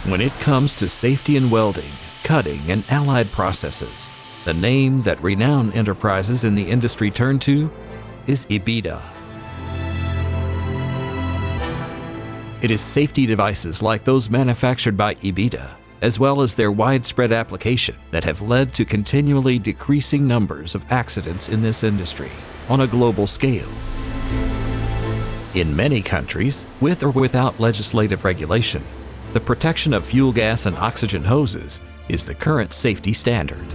When it comes to safety in welding, cutting, and allied processes, the name that renowned enterprises in the industry turn to is EBITDA. It is safety devices like those manufactured by EBITDA, as well as their widespread application, that have led to continually decreasing numbers of accidents in this industry on a global scale. In many countries, with or without legislative regulation, the protection of fuel gas and oxygen hoses is the current safety standard.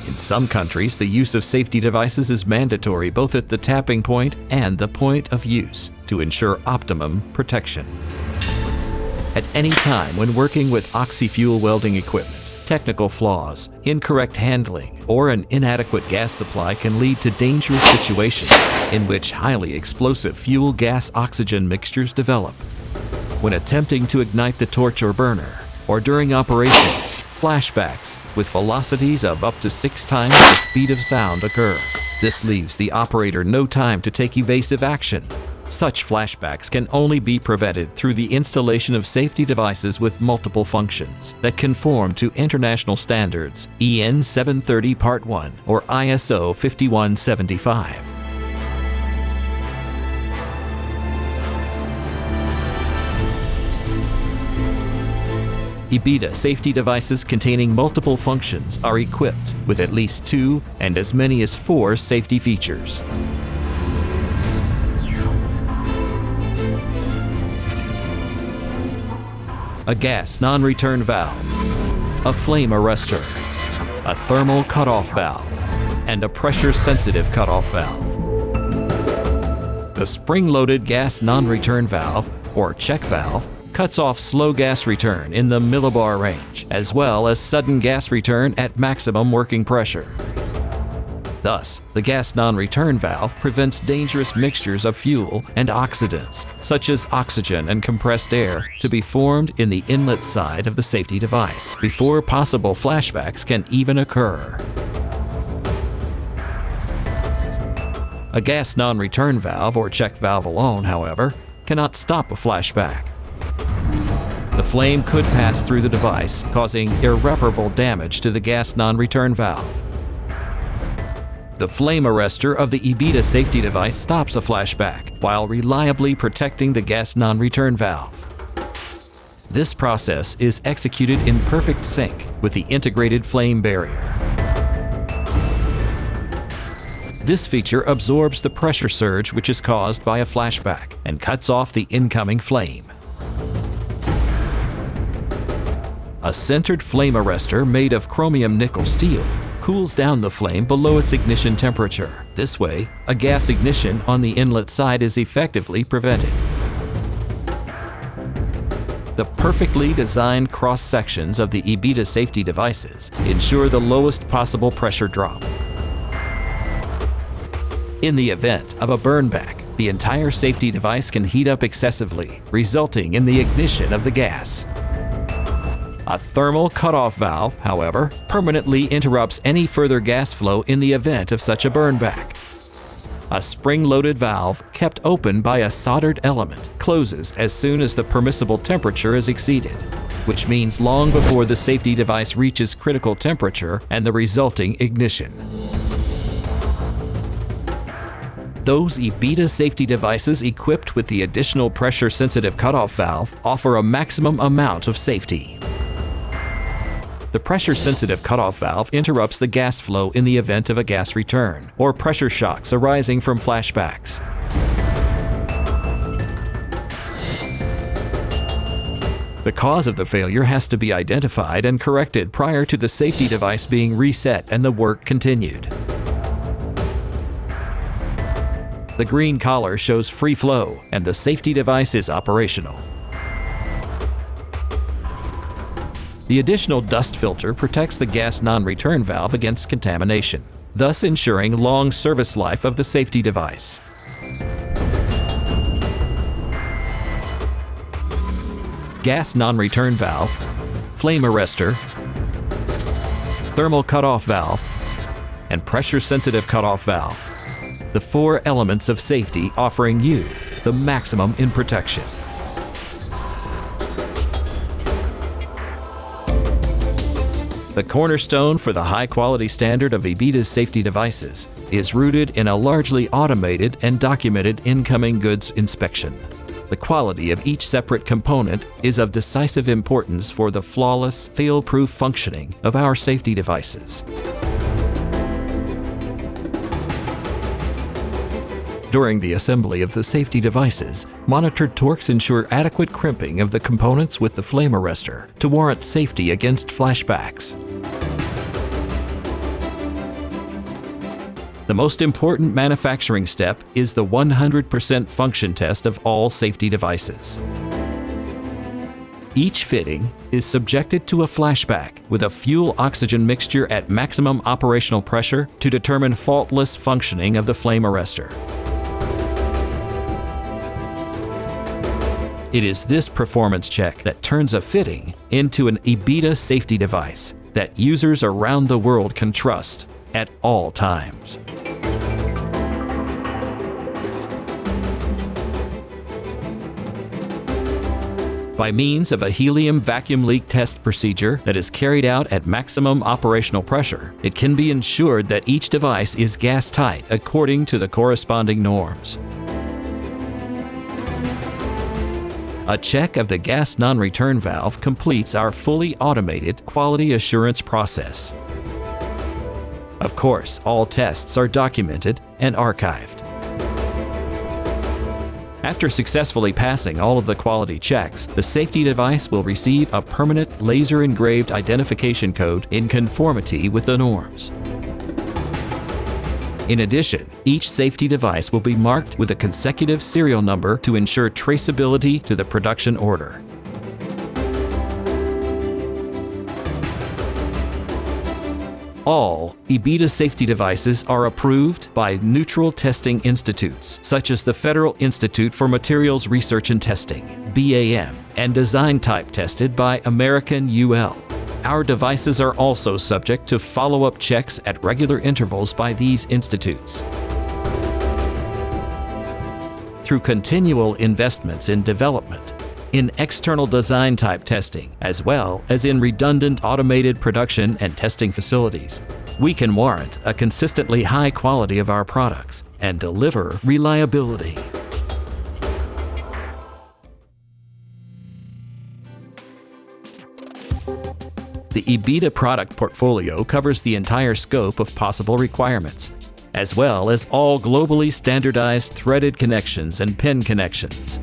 In some countries, the use of safety devices is mandatory both at the tapping point and the point of use to ensure optimum protection. At any time when working with oxy-fuel welding equipment, technical flaws, incorrect handling, or an inadequate gas supply can lead to dangerous situations in which highly explosive fuel gas oxygen mixtures develop. When attempting to ignite the torch or burner, or during operations, flashbacks with velocities of up to 6 times the speed of sound occur. This leaves the operator no time to take evasive action. Such flashbacks can only be prevented through the installation of safety devices with multiple functions that conform to international standards EN 730 Part 1 or ISO 5175. EBITDA safety devices containing multiple functions are equipped with at least 2 and as many as 4 safety features. A gas non-return valve, a flame arrestor, a thermal cutoff valve, and a pressure-sensitive cutoff valve. The spring-loaded gas non-return valve, or check valve, cuts off slow gas return in the millibar range, as well as sudden gas return at maximum working pressure. Thus, the gas non-return valve prevents dangerous mixtures of fuel and oxidants, such as oxygen and compressed air, to be formed in the inlet side of the safety device before possible flashbacks can even occur. A gas non-return valve or check valve alone, however, cannot stop a flashback. The flame could pass through the device, causing irreparable damage to the gas non-return valve. The flame arrestor of the EBITDA safety device stops a flashback while reliably protecting the gas non-return valve. This process is executed in perfect sync with the integrated flame barrier. This feature absorbs the pressure surge which is caused by a flashback and cuts off the incoming flame. A centered flame arrestor made of chromium nickel steel cools down the flame below its ignition temperature. This way, a gas ignition on the inlet side is effectively prevented. The perfectly designed cross-sections of the EBITDA safety devices ensure the lowest possible pressure drop. In the event of a burnback, the entire safety device can heat up excessively, resulting in the ignition of the gas. A thermal cutoff valve, however, permanently interrupts any further gas flow in the event of such a burnback. A spring-loaded valve, kept open by a soldered element, closes as soon as the permissible temperature is exceeded, which means long before the safety device reaches critical temperature and the resulting ignition. Those EBITDA safety devices equipped with the additional pressure-sensitive cutoff valve offer a maximum amount of safety. The pressure-sensitive cutoff valve interrupts the gas flow in the event of a gas return or pressure shocks arising from flashbacks. The cause of the failure has to be identified and corrected prior to the safety device being reset and the work continued. The green collar shows free flow and the safety device is operational. The additional dust filter protects the gas non-return valve against contamination, thus ensuring long service life of the safety device. Gas non-return valve, flame arrestor, thermal cutoff valve, and pressure-sensitive cutoff valve. The 4 elements of safety offering you the maximum in protection. The cornerstone for the high-quality standard of EBITDA's safety devices is rooted in a largely automated and documented incoming goods inspection. The quality of each separate component is of decisive importance for the flawless, fail-proof functioning of our safety devices. During the assembly of the safety devices, monitored torques ensure adequate crimping of the components with the flame arrestor to warrant safety against flashbacks. The most important manufacturing step is the 100% function test of all safety devices. Each fitting is subjected to a flashback with a fuel-oxygen mixture at maximum operational pressure to determine faultless functioning of the flame arrestor. It is this performance check that turns a fitting into an EBITDA safety device that users around the world can trust at all times. By means of a helium vacuum leak test procedure that is carried out at maximum operational pressure, it can be ensured that each device is gas-tight according to the corresponding norms. A check of the gas non-return valve completes our fully automated quality assurance process. Of course, all tests are documented and archived. After successfully passing all of the quality checks, the safety device will receive a permanent laser-engraved identification code in conformity with the norms. In addition, each safety device will be marked with a consecutive serial number to ensure traceability to the production order. All EBITDA safety devices are approved by neutral testing institutes, such as the Federal Institute for Materials Research and Testing, BAM, and design type tested by American UL. Our devices are also subject to follow-up checks at regular intervals by these institutes. Through continual investments in development, in external design type testing, as well as in redundant automated production and testing facilities, we can warrant a consistently high quality of our products and deliver reliability. The EBITDA product portfolio covers the entire scope of possible requirements, as well as all globally standardized threaded connections and pin connections.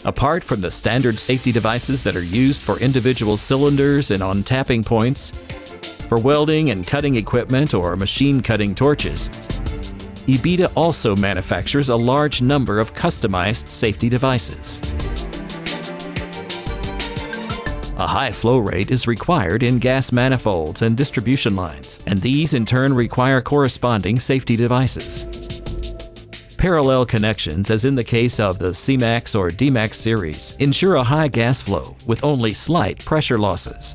Apart from the standard safety devices that are used for individual cylinders and on tapping points, for welding and cutting equipment or machine cutting torches, EBITDA also manufactures a large number of customized safety devices. A high flow rate is required in gas manifolds and distribution lines, and these in turn require corresponding safety devices. Parallel connections, as in the case of the CMAX or DMAX series, ensure a high gas flow with only slight pressure losses.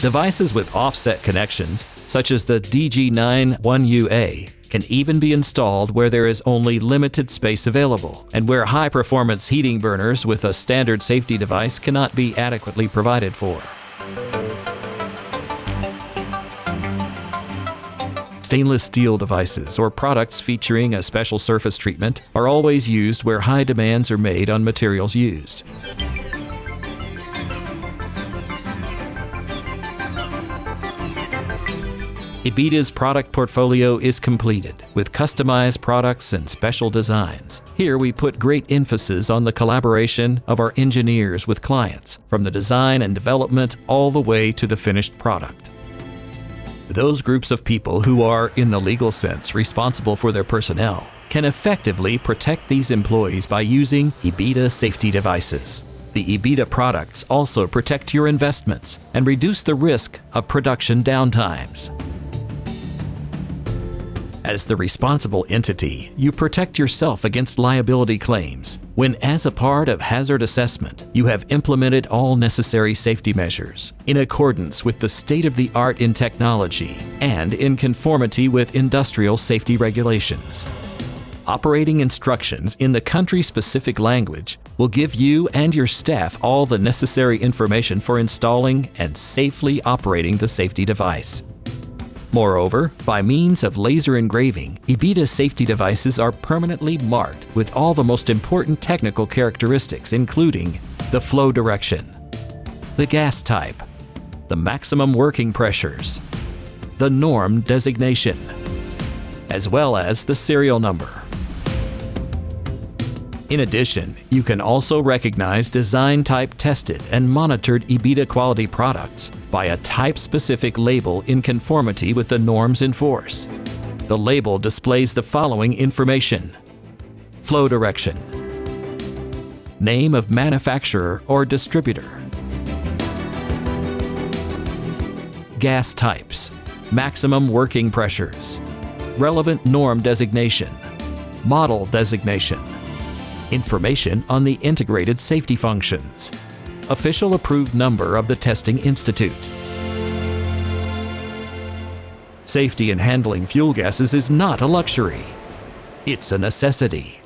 Devices with offset connections, such as the DG9-1UA, can even be installed where there is only limited space available, and where high-performance heating burners with a standard safety device cannot be adequately provided for. Stainless steel devices or products featuring a special surface treatment are always used where high demands are made on materials used. EBITDA's product portfolio is completed with customized products and special designs. Here we put great emphasis on the collaboration of our engineers with clients, from the design and development all the way to the finished product. Those groups of people who are, in the legal sense, responsible for their personnel can effectively protect these employees by using EBITDA safety devices. The EBITDA products also protect your investments and reduce the risk of production downtimes. As the responsible entity, you protect yourself against liability claims when, as a part of hazard assessment, you have implemented all necessary safety measures in accordance with the state-of-the-art in technology and in conformity with industrial safety regulations. Operating instructions in the country-specific language will give you and your staff all the necessary information for installing and safely operating the safety device. Moreover, by means of laser engraving, EBITDA safety devices are permanently marked with all the most important technical characteristics, including the flow direction, the gas type, the maximum working pressures, the norm designation, as well as the serial number. In addition, you can also recognize design type tested and monitored EBITDA quality products by a type-specific label in conformity with the norms in force. The label displays the following information: flow direction, name of manufacturer or distributor, gas types, maximum working pressures, relevant norm designation, model designation, information on the integrated safety functions, official approved number of the testing institute. Safety in handling fuel gases is not a luxury. It's a necessity.